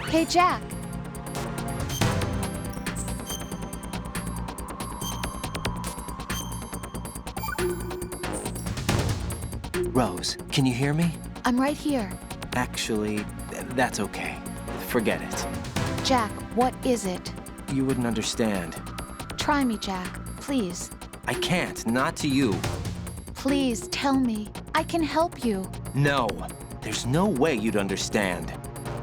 Hey, Jack. Rose, can you hear me? I'm right here. Actually, that's okay. Forget it. Jack, what is it? You wouldn't understand. Try me, Jack. Please. I can't, not to you. Please, tell me. I can help you. No, there's no way you'd understand.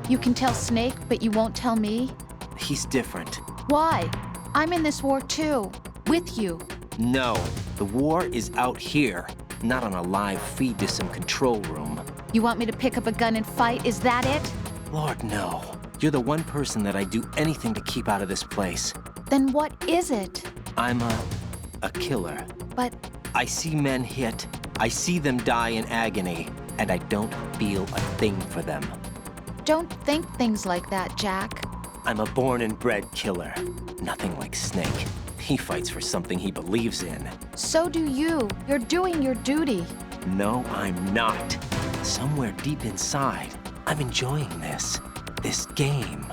You can tell Snake, but you won't tell me? He's different. Why? I'm in this war too. With you. No, the war is out here, not on a live feed to some control room. You want me to pick up a gun and fight? Is that it? Lord, no. You're the one person that I'd do anything to keep out of this place. Then what is it? I'm a killer. But I see men hit, I see them die in agony, and I don't feel a thing for them. don't think things like that, Jack. I'm a born and bred killer. Nothing like Snake. He fights for something he believes in. So do you. You're doing your duty. No, I'm not. Somewhere deep inside, I'm enjoying this game.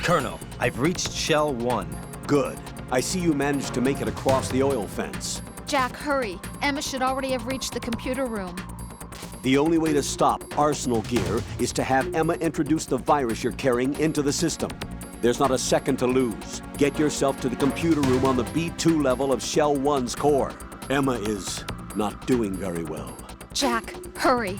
Colonel, I've reached Shell 1. Good. I see you managed to make it across the oil fence. Jack, hurry. Emma should already have reached the computer room. The only way to stop Arsenal gear is to have Emma introduce the virus you're carrying into the system. There's not a second to lose. Get yourself to the computer room on the B2 level of Shell 1's core. Emma is not doing very well. Jack, hurry.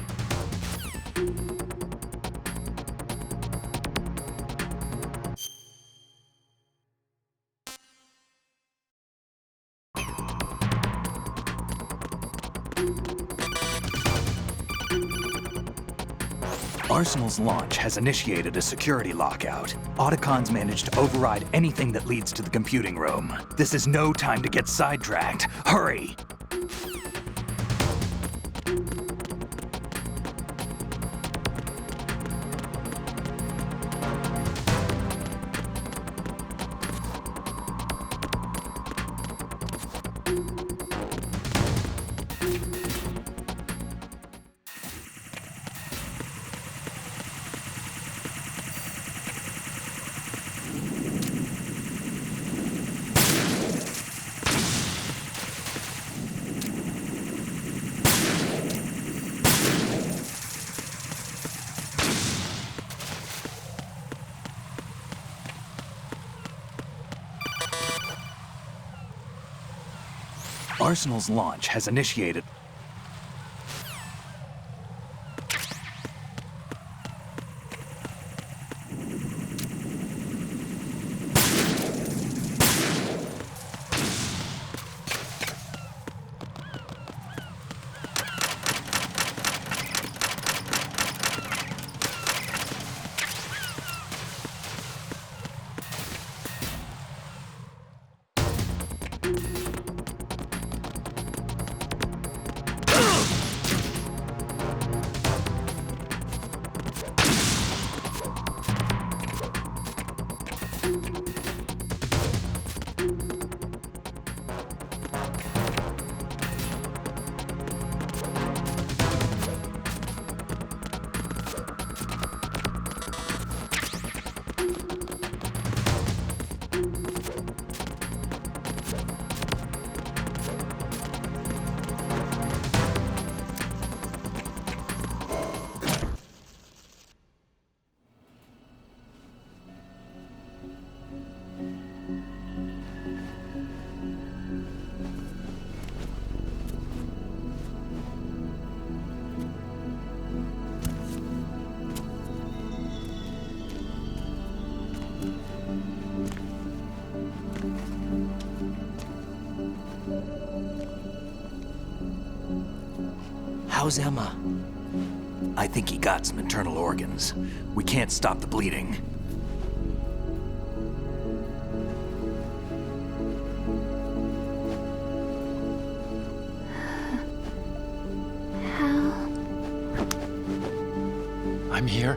Arsenal's launch has initiated a security lockout. Otacons managed to override anything that leads to the computing room. This is no time to get sidetracked. Hurry! Arsenal's launch has initiated. How's Emma? I think he got some internal organs. We can't stop the bleeding. I'm here.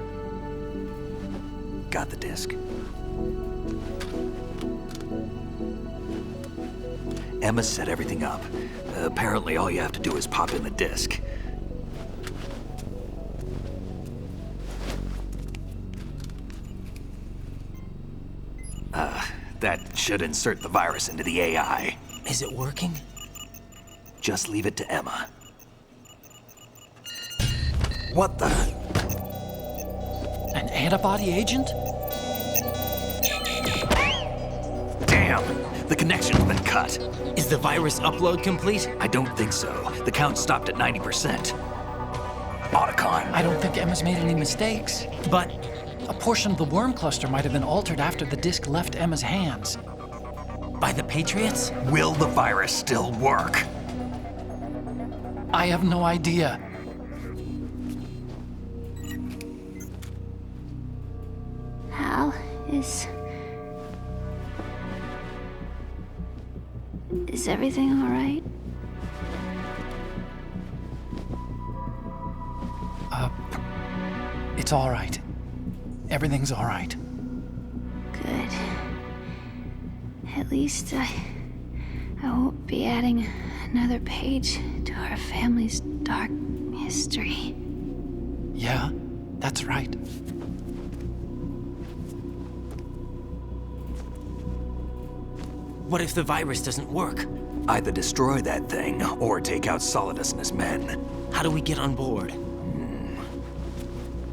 Got the disc. Emma set everything up. Apparently all you have to do is pop in the disc. That should insert the virus into the AI. Is it working? Just leave it to Emma. What the? An antibody agent? Damn! The connection's been cut. Is the virus upload complete? I don't think so. The count stopped at 90%. Otacon. I don't think Emma's made any mistakes. But A portion of the worm cluster might have been altered after the disc left Emma's hands. by the Patriots? Will the virus still work? I have no idea. Hal, is everything all right? It's all right. Everything's all right. Good. At least I won't be adding another page to our family's dark history. Yeah, that's right. What if the virus doesn't work? Either destroy that thing or take out Solidus and his men. How do we get on board?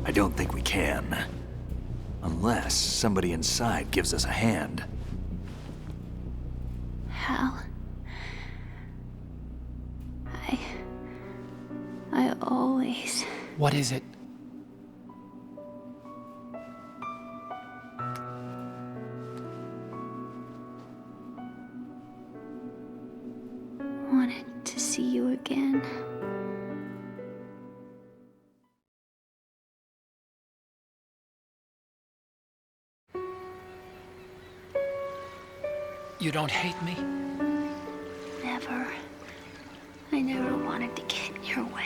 I don't think we can. Unless somebody inside gives us a hand. Hal, I always... What is it? wanted to see you again. You don't hate me? Never. I never wanted to get in your way.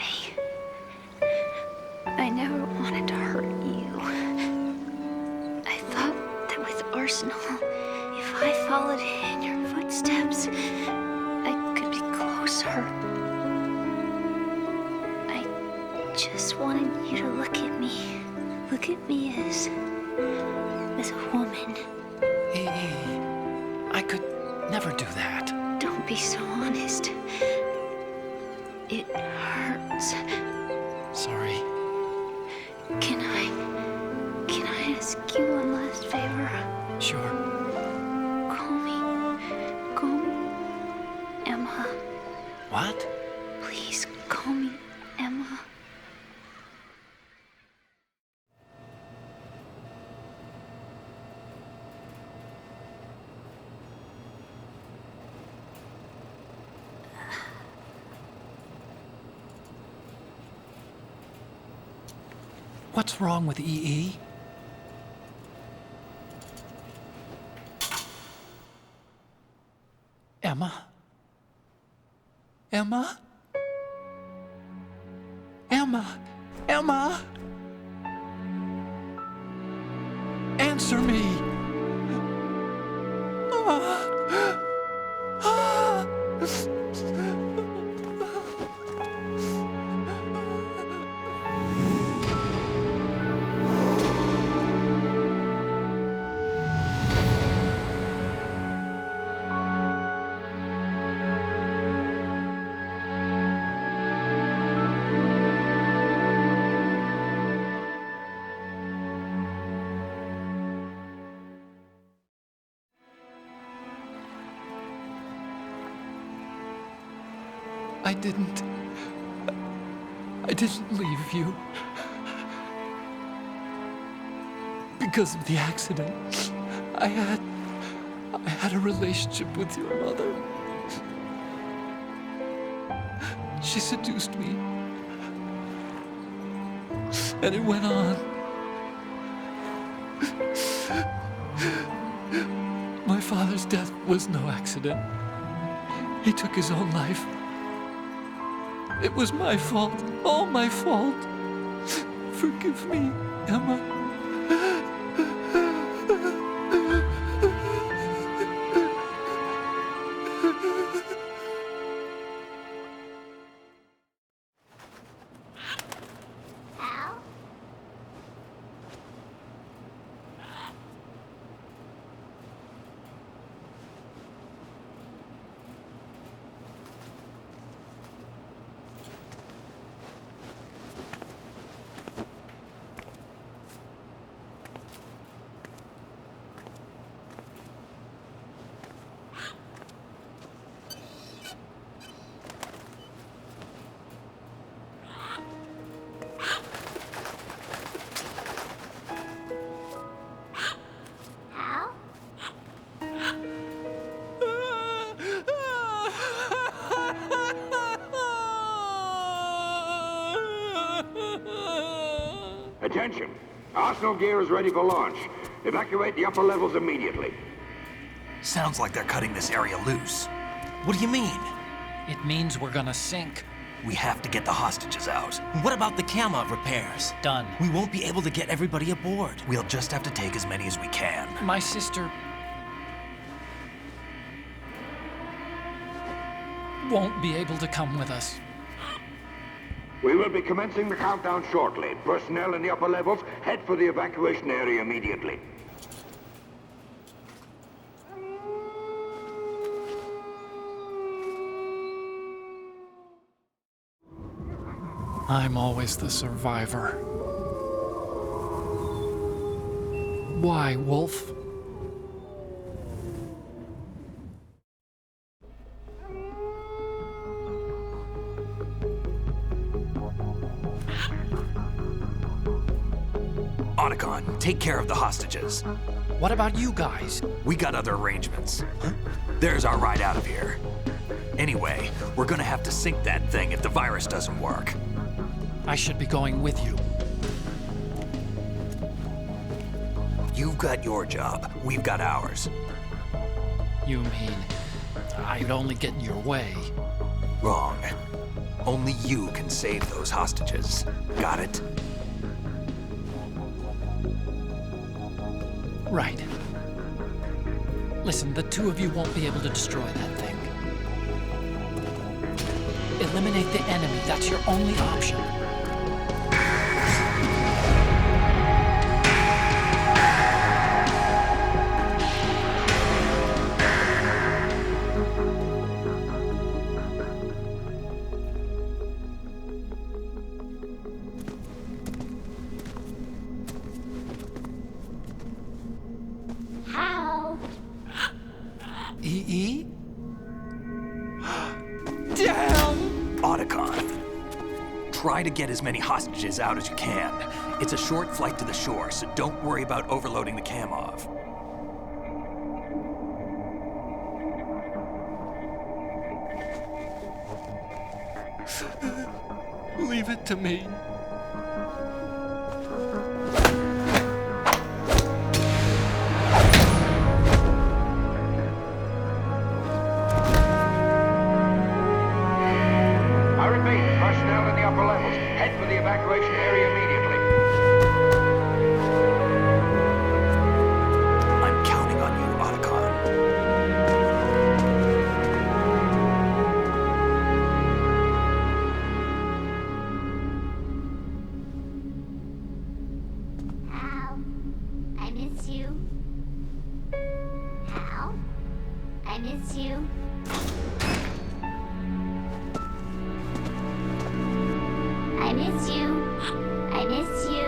I never wanted to hurt you. I thought that with Arsenal, if I followed in your footsteps, I could be closer. I just wanted you to look at me. Look at me as a woman. I could never do that. Don't be so honest. It hurts. Sorry. Can I ask you one last favor? Sure. Call me Emma. What? Please call me Emma. What's wrong with EE? Emma? Emma? Emma? Emma? Answer me! I didn't leave you. Because of the accident, I had a relationship with your mother. She seduced me And it went on. My father's death was no accident. He took his own life. It was my fault, all my fault. Forgive me, Emma. Attention! Arsenal gear is ready for launch. Evacuate the upper levels immediately. Sounds like they're cutting this area loose. What do you mean? It means we're gonna sink. We have to get the hostages out. What about the camo repairs? Done. We won't be able to get everybody aboard. We'll just have to take as many as we can. My sister won't be able to come with us. We will be commencing the countdown shortly. Personnel in the upper levels, head for the evacuation area immediately. I'm always the survivor. Why, Wolf? Otacon, take care of the hostages. What about you guys? We got other arrangements. There's our ride out of here. Anyway, we're gonna have to sink that thing if the virus doesn't work. I should be going with you. You've got your job, we've got ours. You mean I'd only get in your way? Wrong. Only you can save those hostages. Got it? Right. Listen, the two of you won't be able to destroy that thing. Eliminate the enemy. That's your only option. EE? Damn! Otacon, try to get as many hostages out as you can. It's a short flight to the shore, so don't worry about overloading the Kamov. Leave it to me. I repeat, personnel in the upper levels, head for the evacuation area immediately. I'm counting on you, Otacon. Hal, I miss you. Hal, I miss you. I miss you. I miss you.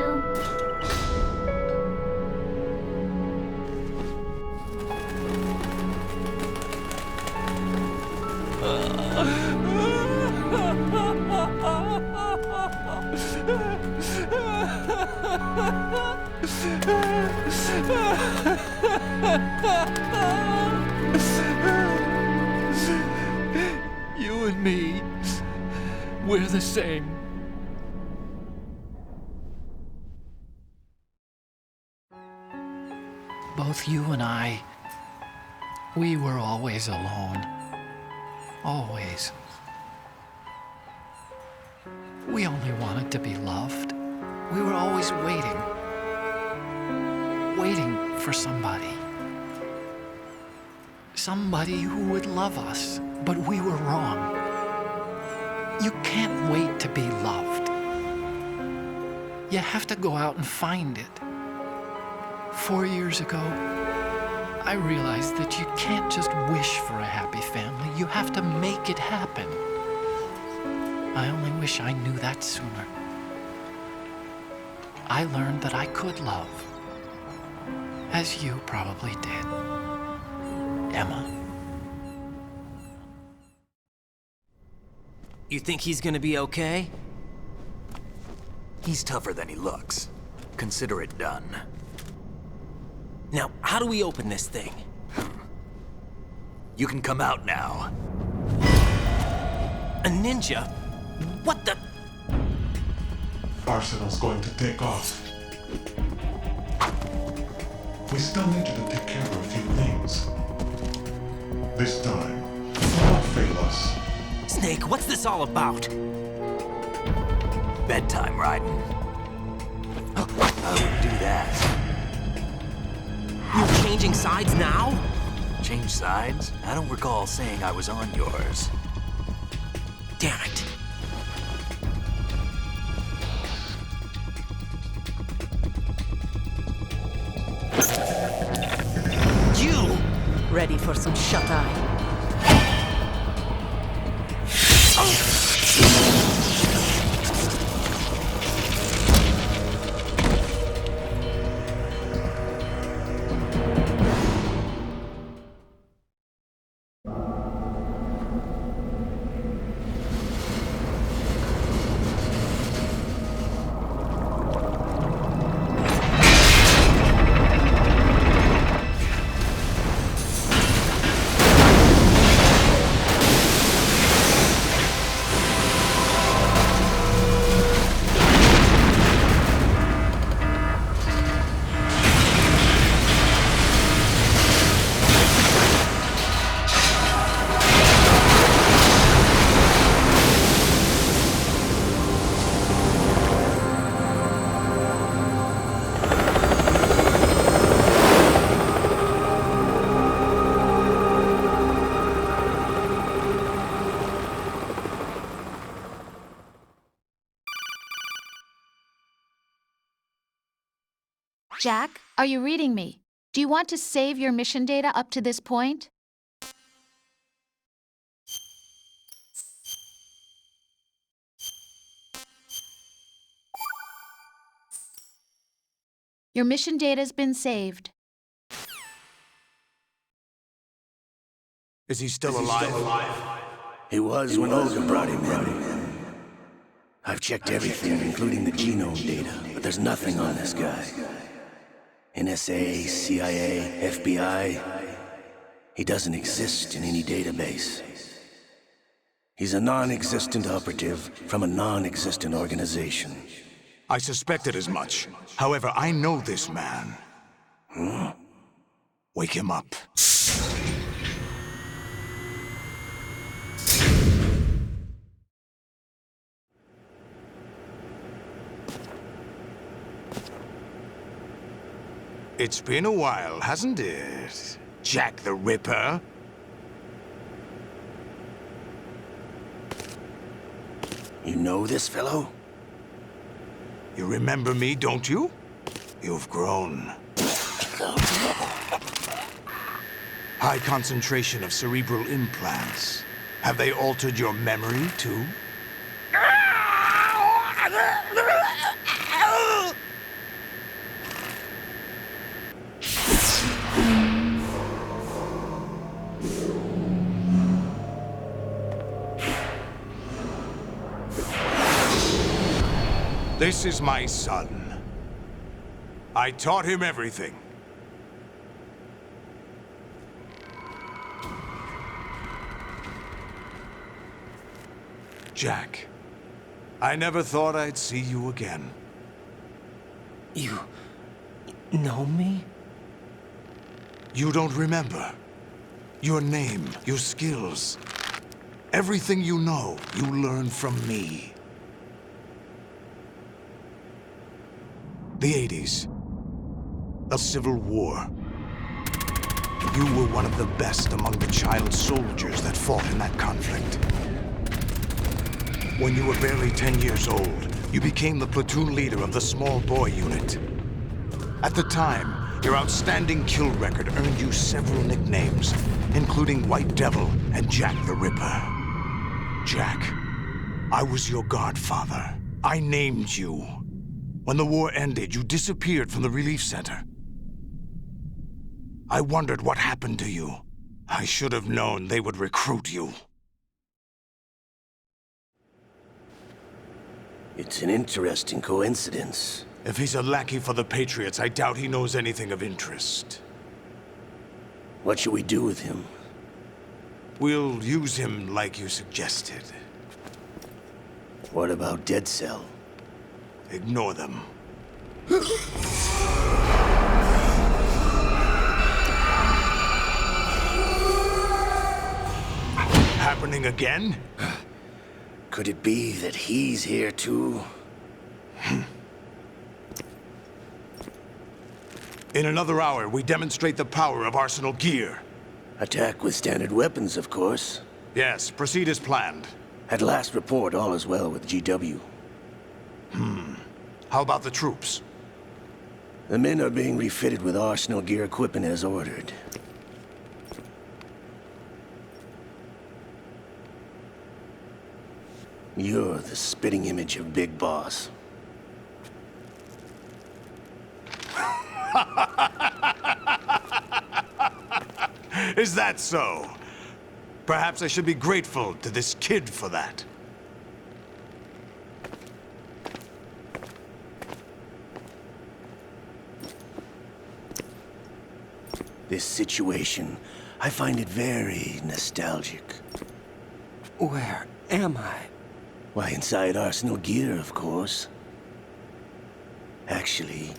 You and me, we're the same. both you and I, we were always alone. Always. We only wanted to be loved. We were always waiting. Waiting for somebody. Somebody who would love us, but we were wrong. You can't wait to be loved. You have to go out and find it. 4 years ago, I realized that you can't just wish for a happy family. You have to make it happen. I only wish I knew that sooner. I learned that I could love, as you probably did, Emma. You think he's gonna be okay? He's tougher than he looks. Consider it done. Now, how do we open this thing? You can come out now. A ninja? What the? Arsenal's going to take off. We still need you to take care of a few things. This time, do not fail us. Snake, what's this all about? Bedtime, Raiden. I would do that. You're changing sides now? Change sides? I don't recall saying I was on yours. Damn it. You! Ready for some shut-eye? Jack, are you reading me? Do you want to save your mission data up to this point? Your mission data's been saved. Is he still alive? He was when Olga brought him in. I've checked everything, including the genome data, but there's nothing on this guy. NSA, CIA, FBI. He doesn't exist in any database. He's a non-existent operative from a non-existent organization. I suspected as much. However, I know this man. Wake him up. It's been a while, hasn't it, Jack the Ripper? You know this fellow? You remember me, don't you? You've grown. High concentration of cerebral implants. Have they altered your memory, too? This is my son. I taught him everything. Jack, I never thought I'd see you again. You know me? You don't remember. Your name, your skills. Everything you know, you learned from me. The 80s. A civil war. You were one of the best among the child soldiers that fought in that conflict. When you were barely 10 years old, you became the platoon leader of the small boy unit. At the time, your outstanding kill record earned you several nicknames, including White Devil and Jack the Ripper. Jack, I was your godfather. I named you. When the war ended, you disappeared from the relief center. I wondered what happened to you. I should have known they would recruit you. It's an interesting coincidence. If he's a lackey for the Patriots, I doubt he knows anything of interest. What should we do with him? We'll use him like you suggested. What about Dead Cell? Ignore them. Happening again? Could it be that he's here too? In another hour, we demonstrate the power of Arsenal gear. Attack with standard weapons, of course. Yes, proceed as planned. At last report, all is well with GW. How about the troops? The men are being refitted with Arsenal gear equipment as ordered. You're the spitting image of Big Boss. Is that so? Perhaps I should be grateful to this kid for that. This situation, I find it very nostalgic. Where am I? Why, inside Arsenal gear, of course. Actually,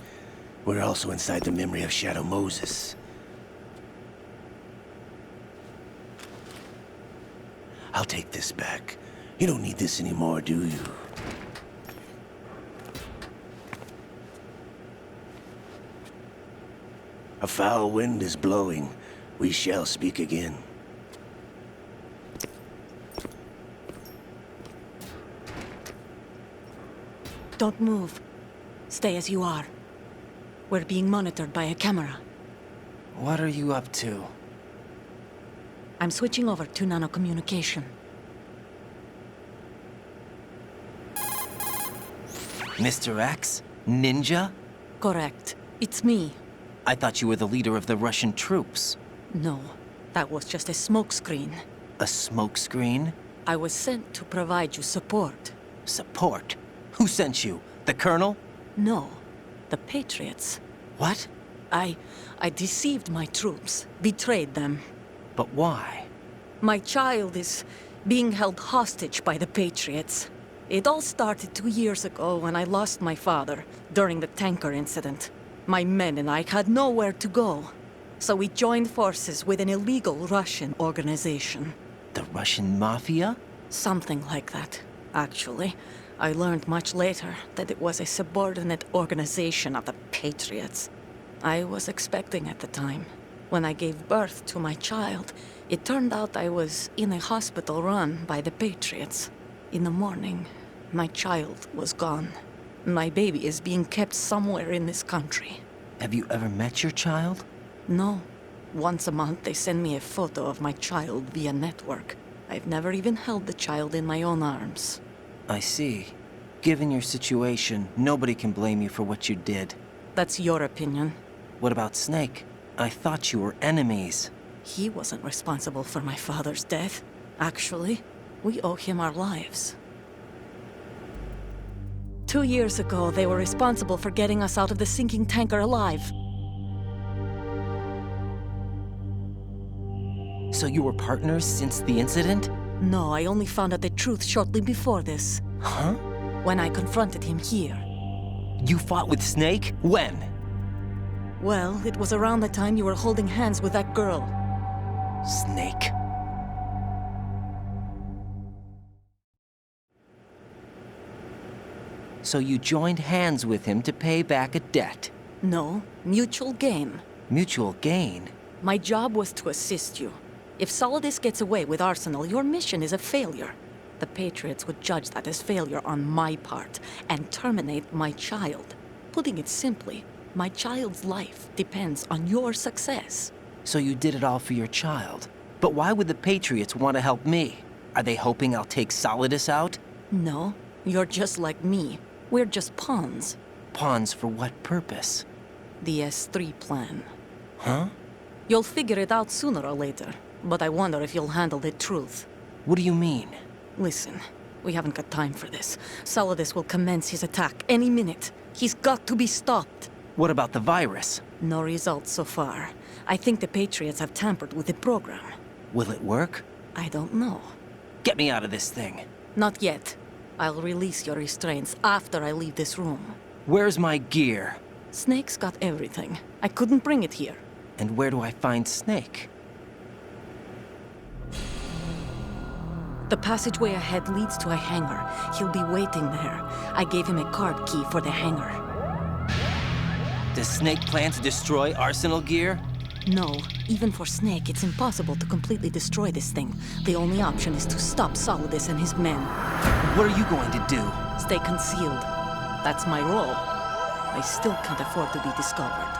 we're also inside the memory of Shadow Moses. I'll take this back. You don't need this anymore, do you? A foul wind is blowing. We shall speak again. Don't move. Stay as you are. We're being monitored by a camera. What are you up to? I'm switching over to nanocommunication. Mr. X? Ninja? Correct. It's me. I thought you were the leader of the Russian troops. No, that was just a smokescreen. A smokescreen? I was sent to provide you support. Support? Who sent you? The Colonel? No, the Patriots. What? I deceived my troops, betrayed them. But why? My child is being held hostage by the Patriots. It all started 2 years ago when I lost my father during the tanker incident. My men and I had nowhere to go, so we joined forces with an illegal Russian organization. The Russian Mafia? Something like that, actually. I learned much later that it was a subordinate organization of the Patriots. I was expecting at the time. When I gave birth to my child, it turned out I was in a hospital run by the Patriots. In the morning, my child was gone. My baby is being kept somewhere in this country. Have you ever met your child? No. Once a month, they send me a photo of my child via network. I've never even held the child in my own arms. I see. Given your situation, nobody can blame you for what you did. That's your opinion. What about Snake? I thought you were enemies. He wasn't responsible for my father's death. Actually, we owe him our lives. 2 years ago, they were responsible for getting us out of the sinking tanker alive. So you were partners since the incident? No, I only found out the truth shortly before this. Huh? When I confronted him here. You fought with Snake? When? Well, it was around the time you were holding hands with that girl. Snake. So you joined hands with him to pay back a debt. No, mutual gain. Mutual gain? My job was to assist you. If Solidus gets away with Arsenal, your mission is a failure. The Patriots would judge that as failure on my part and terminate my child. Putting it simply, my child's life depends on your success. So you did it all for your child. But why would the Patriots want to help me? Are they hoping I'll take Solidus out? No, you're just like me. We're just pawns. Pawns for what purpose? The S3 plan. Huh? You'll figure it out sooner or later, but I wonder if you'll handle the truth. What do you mean? Listen, we haven't got time for this. Solidus will commence his attack any minute. He's got to be stopped. What about the virus? No results so far. I think the Patriots have tampered with the program. Will it work? I don't know. Get me out of this thing. Not yet. I'll release your restraints after I leave this room. Where's my gear? Snake's got everything. I couldn't bring it here. And where do I find Snake? The passageway ahead leads to a hangar. He'll be waiting there. I gave him a card key for the hangar. Does Snake plan to destroy Arsenal gear? No. Even for Snake, it's impossible to completely destroy this thing. The only option is to stop Solidus and his men. What are you going to do? Stay concealed. That's my role. I still can't afford to be discovered.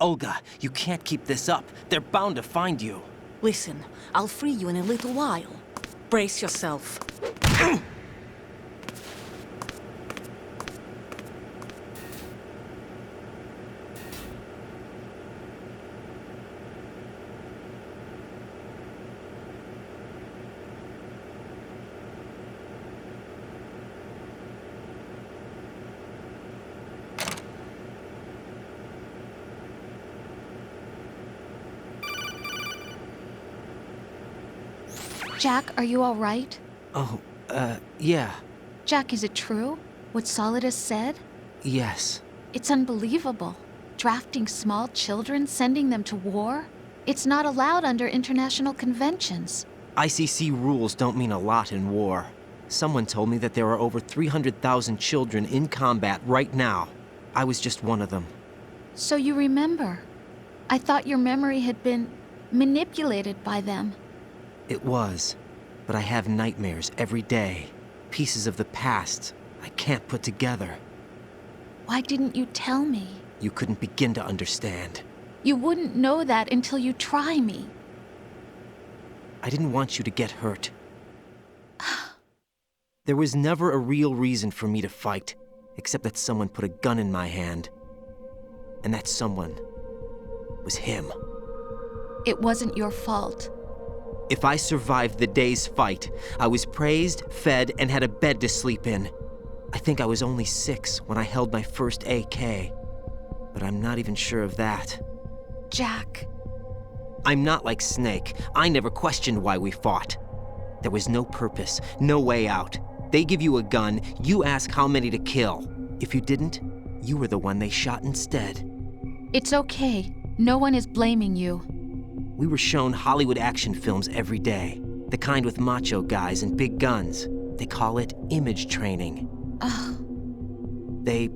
Olga, you can't keep this up. They're bound to find you. Listen, I'll free you in a little while. Brace yourself. Jack, are you all right? Oh, yeah. Jack, is it true? What Solidus said? Yes. It's unbelievable. Drafting small children, sending them to war? It's not allowed under international conventions. ICC rules don't mean a lot in war. Someone told me that there are over 300,000 children in combat right now. I was just one of them. So you remember. I thought your memory had been manipulated by them. It was, but I have nightmares every day. Pieces of the past I can't put together. Why didn't you tell me? You couldn't begin to understand. You wouldn't know that until you try me. I didn't want you to get hurt. There was never a real reason for me to fight, except that someone put a gun in my hand. And that someone was him. It wasn't your fault. If I survived the day's fight, I was praised, fed, and had a bed to sleep in. I think I was only 6 when I held my first AK. But I'm not even sure of that. Jack. I'm not like Snake. I never questioned why we fought. There was no purpose, no way out. They give you a gun, you ask how many to kill. If you didn't, you were the one they shot instead. It's okay. No one is blaming you. We were shown Hollywood action films every day. The kind with macho guys and big guns. They call it image training. They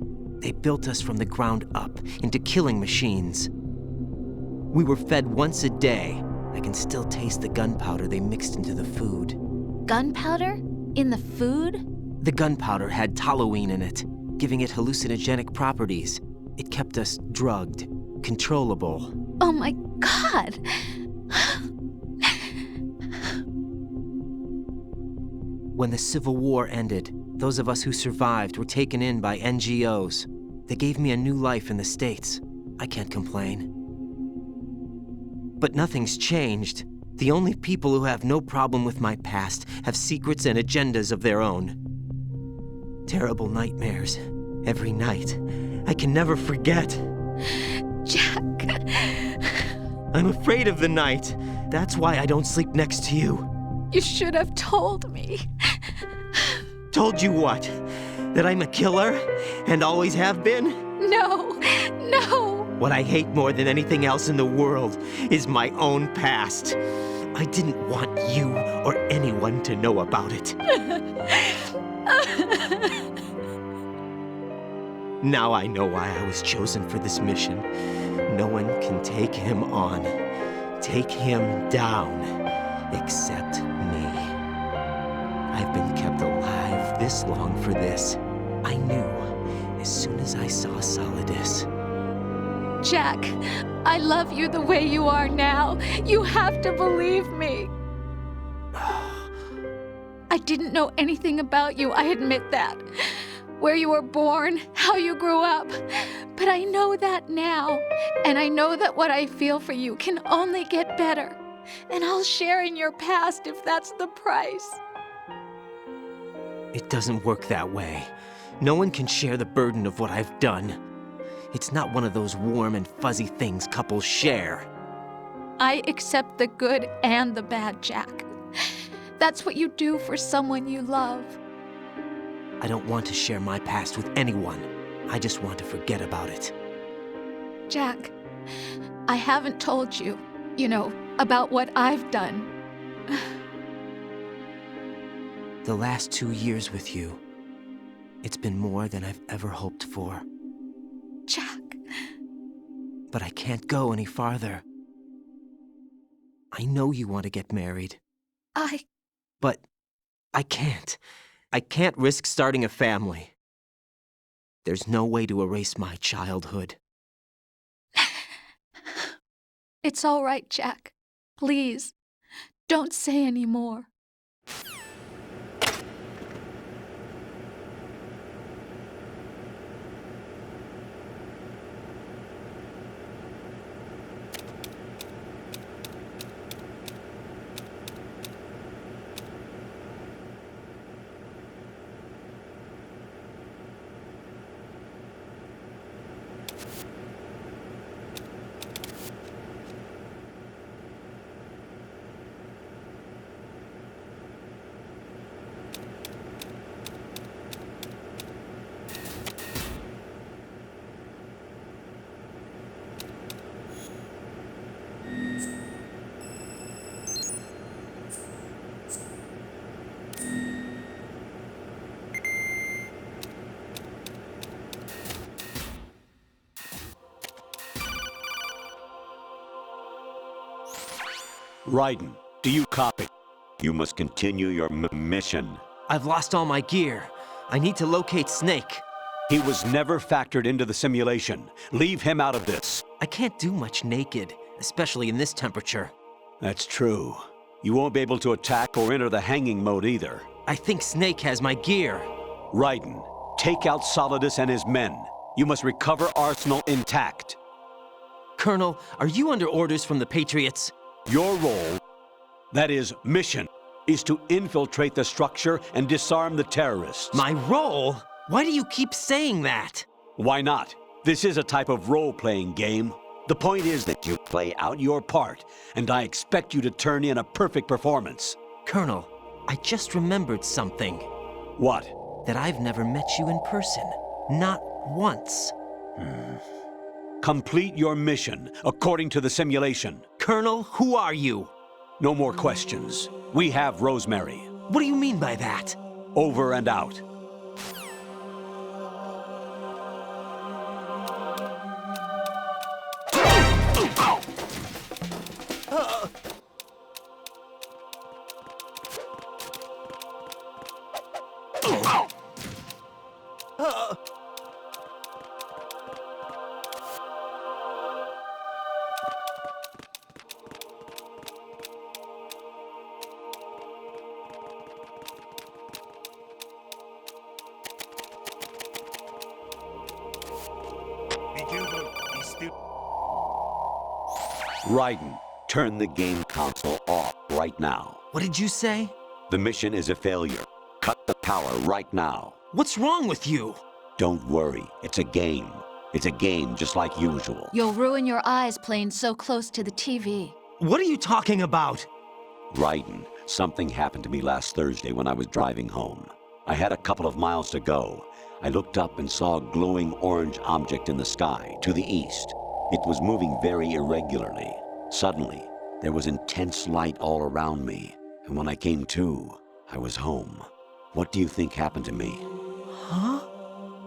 built us from the ground up into killing machines. We were fed once a day. I can still taste the gunpowder they mixed into the food. Gunpowder? In the food? The gunpowder had toluene in it, giving it hallucinogenic properties. It kept us drugged, controllable. Oh my God! When the Civil War ended, those of us who survived were taken in by NGOs. They gave me a new life in the States. I can't complain. But nothing's changed. The only people who have no problem with my past have secrets and agendas of their own. Terrible nightmares. Every night. I can never forget. Jack. I'm afraid of the night. That's why I don't sleep next to you. You should have told me. Told you what? That I'm a killer and always have been? No, no! What I hate more than anything else in the world is my own past. I didn't want you or anyone to know about it. Now I know why I was chosen for this mission. No one can take him on, take him down, except me. I've been kept alive this long for this. I knew as soon as I saw Solidus. Jack, I love you the way you are now. You have to believe me. I didn't know anything about you, I admit that. Where you were born, how you grew up. But I know that now. And I know that what I feel for you can only get better. And I'll share in your past if that's the price. It doesn't work that way. No one can share the burden of what I've done. It's not one of those warm and fuzzy things couples share. I accept the good and the bad, Jack. That's what you do for someone you love. I don't want to share my past with anyone. I just want to forget about it. Jack, I haven't told you, about what I've done. The last 2 years with you, it's been more than I've ever hoped for. Jack. But I can't go any farther. I know you want to get married. But I can't. I can't risk starting a family. There's no way to erase my childhood. It's all right, Jack. Please, don't say any more. Raiden, do you copy? You must continue your mission. I've lost all my gear. I need to locate Snake. He was never factored into the simulation. Leave him out of this. I can't do much naked, especially in this temperature. That's true. You won't be able to attack or enter the hanging mode either. I think Snake has my gear. Raiden, take out Solidus and his men. You must recover Arsenal intact. Colonel, are you under orders from the Patriots? Your role, that is, mission, is to infiltrate the structure and disarm the terrorists. My role? Why do you keep saying that? Why not? This is a type of role-playing game. The point is that you play out your part, and I expect you to turn in a perfect performance. Colonel, I just remembered something. What? That I've never met you in person. Not once. Complete your mission, according to the simulation. Colonel, who are you? No more questions. We have Rosemary. What do you mean by that? Over and out. Raiden, turn the game console off right now. What did you say? The mission is a failure. Cut the power right now. What's wrong with you? Don't worry, it's a game. It's a game just like usual. You'll ruin your eyes playing so close to the TV. What are you talking about? Raiden, something happened to me last Thursday when I was driving home. I had a couple of miles to go. I looked up and saw a glowing orange object in the sky, to the east. It was moving very irregularly. Suddenly, there was intense light all around me, and when I came to, I was home. What do you think happened to me? Huh?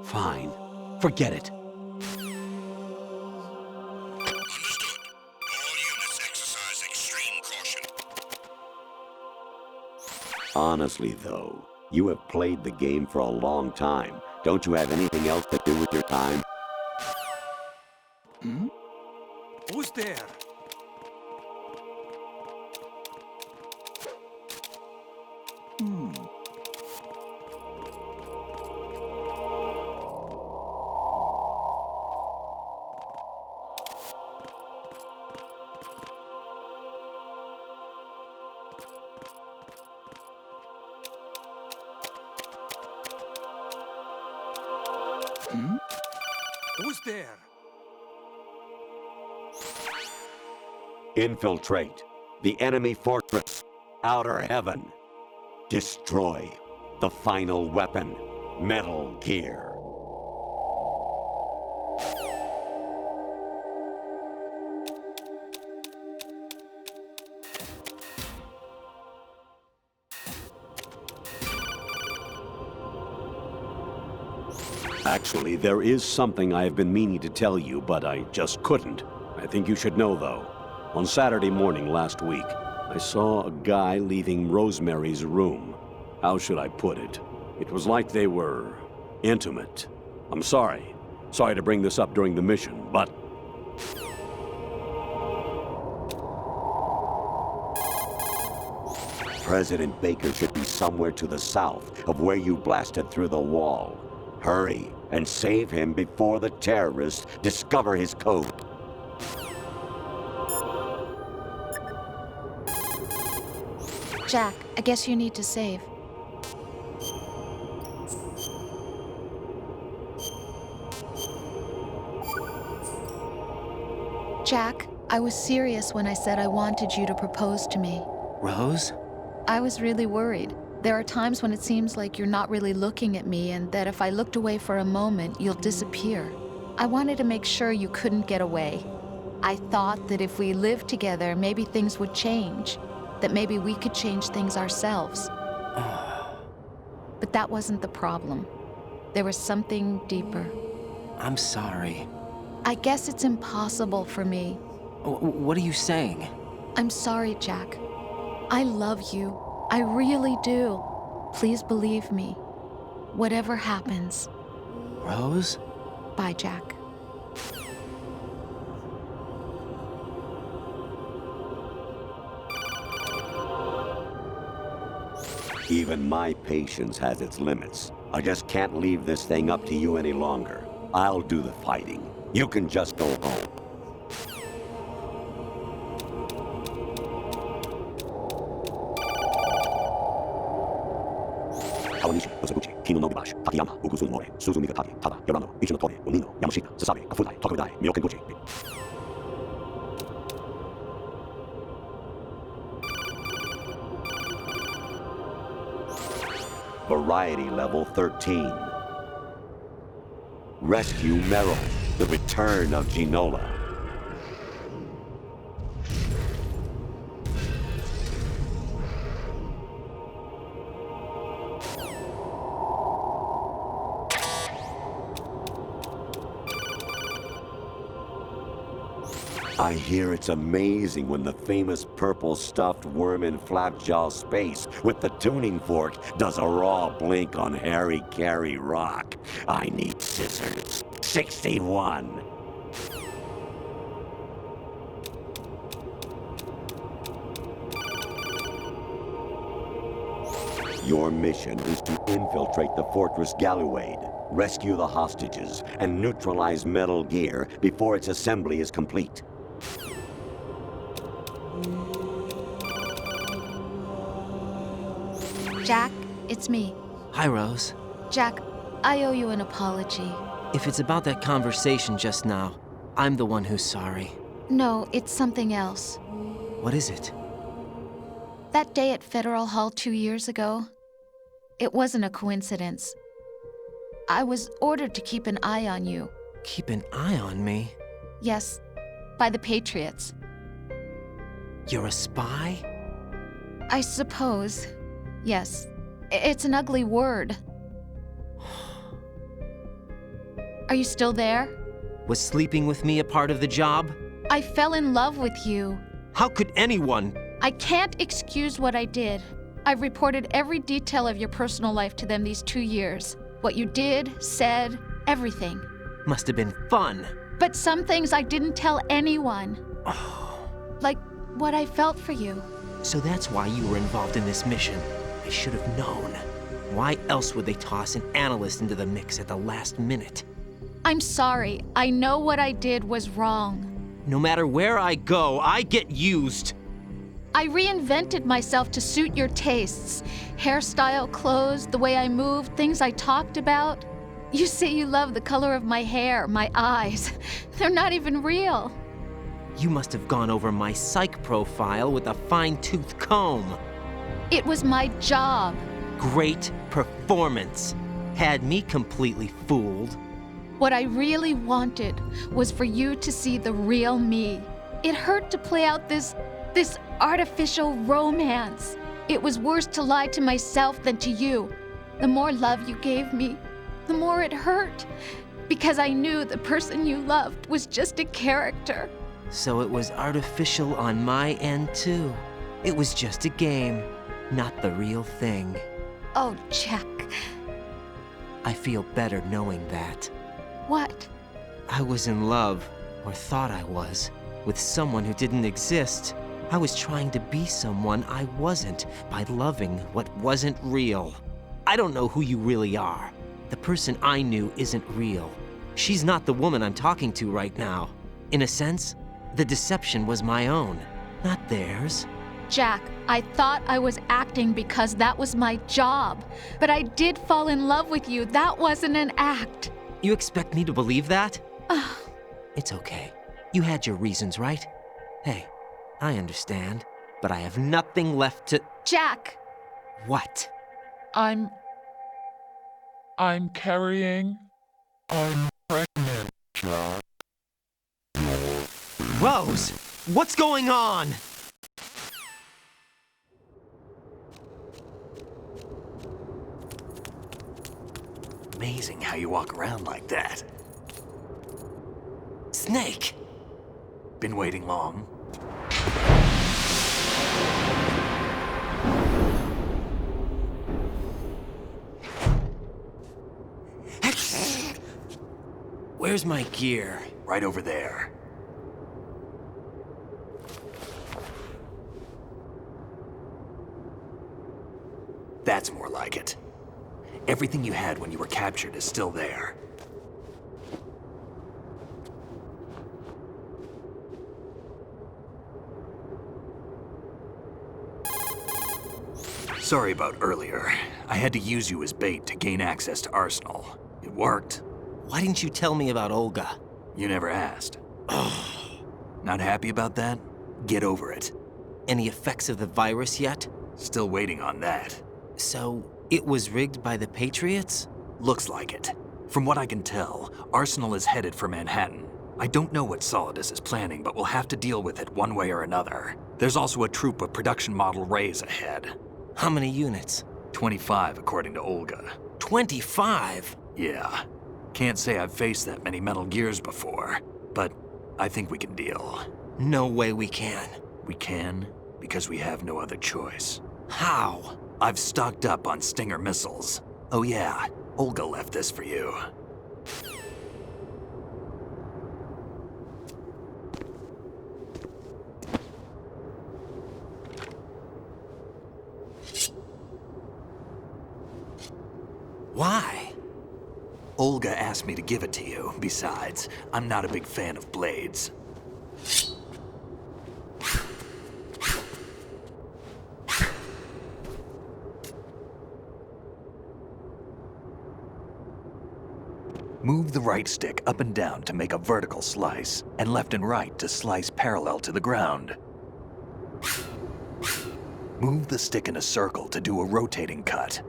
Fine. Forget it. Honestly, though, you have played the game for a long time. Don't you have anything else to do with your time? Hmm? Who's there? Hmm? Who's there? Infiltrate the enemy fortress, Outer Heaven. Destroy the final weapon, Metal Gear. Actually, there is something I have been meaning to tell you, but I just couldn't. I think you should know, though. On Saturday morning last week, I saw a guy leaving Rosemary's room. How should I put it? It was like they were intimate. I'm sorry. Sorry to bring this up during the mission, but... President Baker should be somewhere to the south of where you blasted through the wall. Hurry and save him before the terrorists discover his code. Jack, I guess you need to save. Jack, I was serious when I said I wanted you to propose to me. Rose? I was really worried. There are times when it seems like you're not really looking at me and that if I looked away for a moment, you'll disappear. I wanted to make sure you couldn't get away. I thought that if we lived together, maybe things would change. That maybe we could change things ourselves. But that wasn't the problem. There was something deeper. I'm sorry. I guess it's impossible for me. What are you saying? I'm sorry, Jack. I love you. I really do. Please believe me. Whatever happens. Rose? Bye, Jack. Even my patience has its limits. I just can't leave this thing up to you any longer. I'll do the fighting. You can just go home. Kawanishi, Osaguchi, Kino no Bibashi, Takayama, Ugusun More, Suzumi Gataki, Tada, Yorano, Ichino Tore, Unino, Yamashita, Sasabe, Kafudai, Tokudai, Myokenguchi. Variety level 13. Rescue Meryl, the return of Ginola. I hear it's amazing when the famous purple stuffed worm in Flapjaw space with the tuning fork does a raw blink on Harry Carey rock. I need scissors. 61. Your mission is to infiltrate the Fortress Galluade, rescue the hostages, and neutralize Metal Gear before its assembly is complete. Jack, it's me. Hi, Rose. Jack, I owe you an apology. If it's about that conversation just now, I'm the one who's sorry. No, it's something else. What is it? That day at Federal Hall 2 years ago, It wasn't a coincidence. I was ordered to keep an eye on you. Keep an eye on me? Yes, by the Patriots. You're a spy? I suppose. Yes. It's an ugly word. Are you still there? Was sleeping with me a part of the job? I fell in love with you. How could anyone? I can't excuse what I did. I've reported every detail of your personal life to them these 2 years. What you did, said, everything. Must have been fun. But some things I didn't tell anyone. Like what I felt for you. So that's why you were involved in this mission. I should have known. Why else would they toss an analyst into the mix at the last minute? I'm sorry. I know what I did was wrong. No matter where I go, I get used. I reinvented myself to suit your tastes. Hairstyle, clothes, the way I moved, things I talked about. You say you love the color of my hair, my eyes. They're not even real. You must have gone over my psych profile with a fine-tooth comb. It was my job. Great performance. Had me completely fooled. What I really wanted was for you to see the real me. It hurt to play out this artificial romance. It was worse to lie to myself than to you. The more love you gave me, the more it hurt. Because I knew the person you loved was just a character. So it was artificial on my end too. It was just a game, not the real thing. Oh, Jack. I feel better knowing that. What? I was in love, or thought I was, with someone who didn't exist. I was trying to be someone I wasn't by loving what wasn't real. I don't know who you really are. The person I knew isn't real. She's not the woman I'm talking to right now. In a sense, the deception was my own, not theirs. Jack, I thought I was acting because that was my job. But I did fall in love with you. That wasn't an act. You expect me to believe that? It's okay. You had your reasons, right? Hey, I understand, but I have nothing left to... Jack! What? I'm carrying... I'm pregnant, Jack. Rose! What's going on? Amazing how you walk around like that. Snake! Been waiting long? Where's my gear? Right over there. That's more like it. Everything you had when you were captured is still there. Sorry about earlier. I had to use you as bait to gain access to Arsenal. It worked. Why didn't you tell me about Olga? You never asked. Not happy about that? Get over it. Any effects of the virus yet? Still waiting on that. So, it was rigged by the Patriots? Looks like it. From what I can tell, Arsenal is headed for Manhattan. I don't know what Solidus is planning, but we'll have to deal with it one way or another. There's also a troop of production model Rays ahead. How many units? 25, according to Olga. 25? Yeah. Can't say I've faced that many Metal Gears before, but I think we can deal. No way we can. We can, because we have no other choice. How? I've stocked up on Stinger missiles. Oh yeah, Olga left this for you. Why? Olga asked me to give it to you. Besides, I'm not a big fan of blades. Move the right stick up and down to make a vertical slice, and left and right to slice parallel to the ground. Move the stick in a circle to do a rotating cut.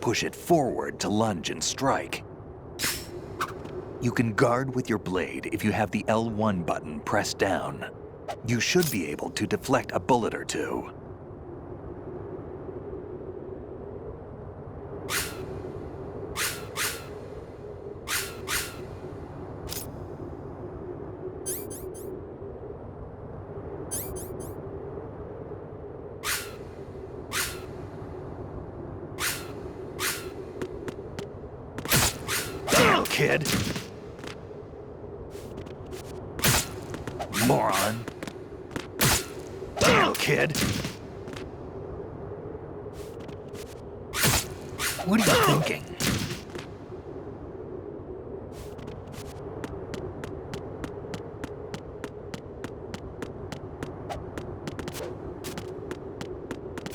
push it forward to lunge and strike. You can guard with your blade if you have the L1 button pressed down. You should be able to deflect a bullet or two. Damn, kid! Moron. Damn, kid! What are you thinking?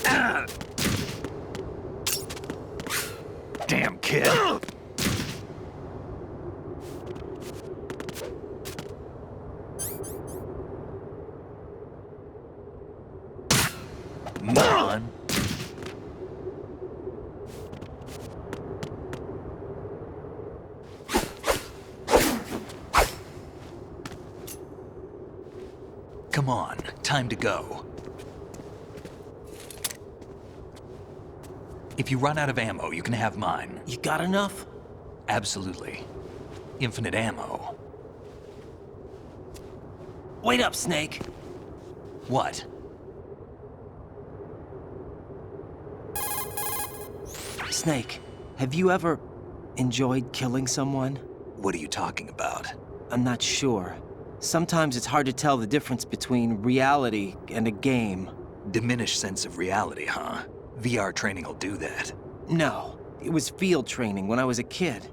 Ah! Damn, kid! Moron. Come on, time to go. If you run out of ammo, you can have mine. You got enough? Absolutely. Infinite ammo. Wait up, Snake. What? Snake, have you ever enjoyed killing someone? What are you talking about? I'm not sure. Sometimes it's hard to tell the difference between reality and a game. Diminished sense of reality, huh? VR training will do that. No, it was field training when I was a kid.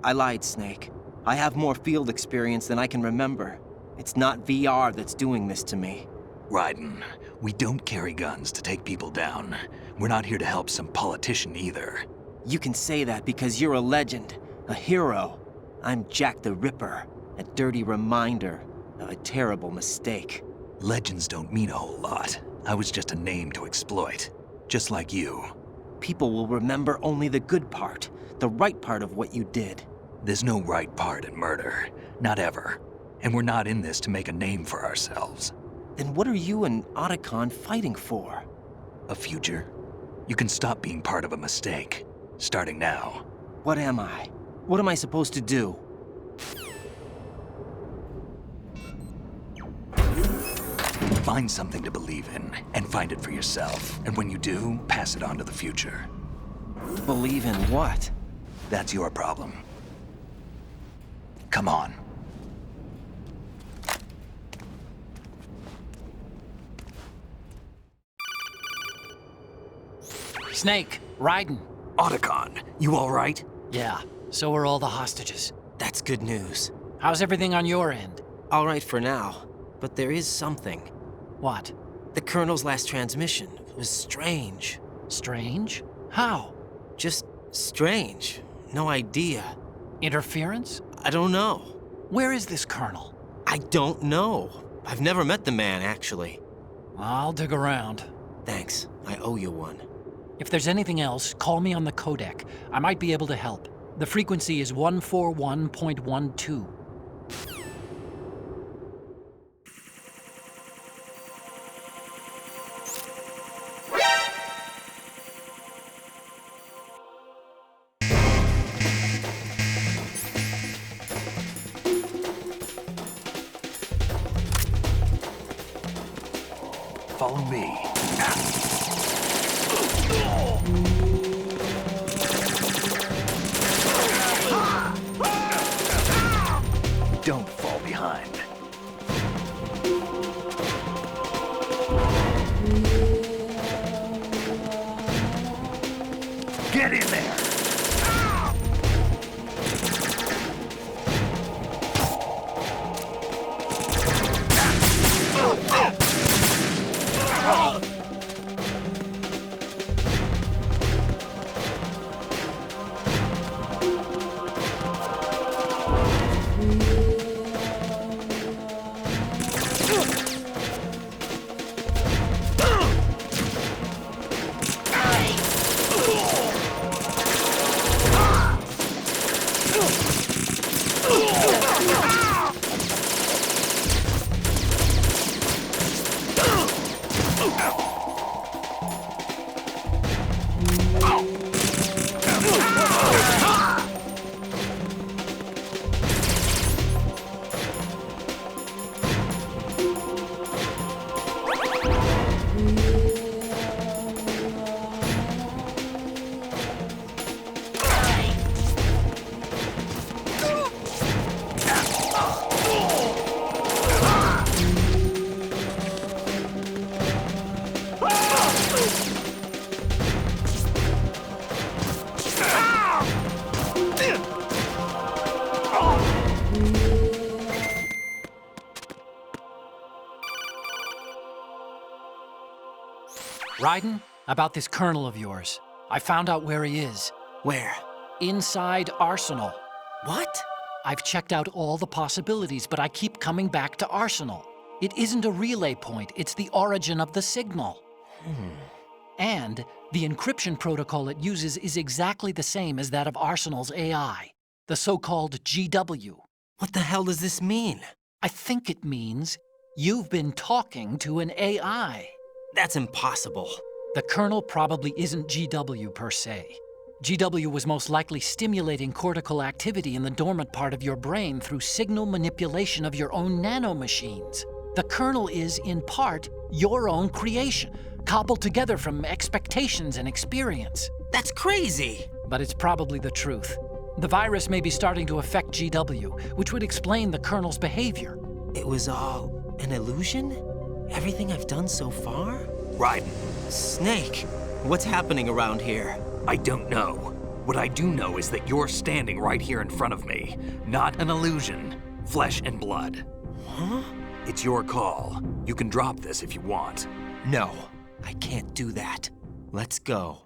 I lied, Snake. I have more field experience than I can remember. It's not VR that's doing this to me. Raiden, we don't carry guns to take people down. We're not here to help some politician either. You can say that because you're a legend, a hero. I'm Jack the Ripper, a dirty reminder of a terrible mistake. Legends don't mean a whole lot. I was just a name to exploit, just like you. People will remember only the good part, the right part of what you did. There's no right part in murder, not ever. And we're not in this to make a name for ourselves. Then what are you and Otacon fighting for? A future? You can stop being part of a mistake, starting now. What am I? What am I supposed to do? Find something to believe in, and find it for yourself. And when you do, pass it on to the future. Believe in what? That's your problem. Come on. Snake, Raiden. Otacon, you all right? Yeah, so are all the hostages. That's good news. How's everything on your end? All right for now, but there is something. What? The Colonel's last transmission was strange. Strange? How? Just strange. No idea. Interference? I don't know. Where is this Colonel? I don't know. I've never met the man, actually. I'll dig around. Thanks. I owe you one. If there's anything else, call me on the codec. I might be able to help. The frequency is 141.12. Follow me. Don't fall behind. Get in there! Raiden, about this colonel of yours. I found out where he is. Where? Inside Arsenal. What? I've checked out all the possibilities, but I keep coming back to Arsenal. It isn't a relay point, it's the origin of the signal. And the encryption protocol it uses is exactly the same as that of Arsenal's AI, the so-called GW. What the hell does this mean? I think it means you've been talking to an AI. That's impossible. The kernel probably isn't GW per se. GW was most likely stimulating cortical activity in the dormant part of your brain through signal manipulation of your own nanomachines. The kernel is, in part, your own creation, cobbled together from expectations and experience. That's crazy! But it's probably the truth. The virus may be starting to affect GW, which would explain the kernel's behavior. It was all an illusion? Everything I've done so far? Raiden. Snake, what's happening around here? I don't know. What I do know is that you're standing right here in front of me. Not an illusion. Flesh and blood. Huh? It's your call. You can drop this if you want. No, I can't do that. Let's go.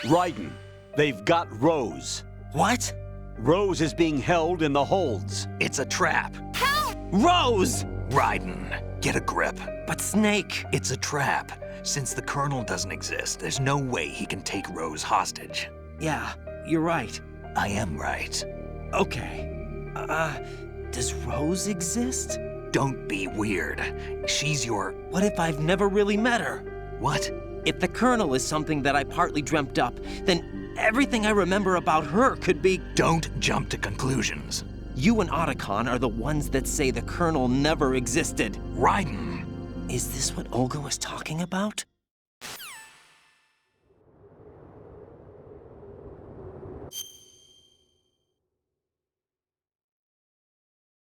Raiden, they've got Rose. What? Rose is being held in the holds. It's a trap. Help! Rose! Raiden, get a grip. But Snake... It's a trap. Since the Colonel doesn't exist, there's no way he can take Rose hostage. Yeah, you're right. I am right. Okay. Does Rose exist? Don't be weird. She's your... What if I've never really met her? What? If the Colonel is something that I partly dreamt up, then everything I remember about her could be... Don't jump to conclusions. You and Otacon are the ones that say the Colonel never existed. Raiden! Is this what Olga was talking about?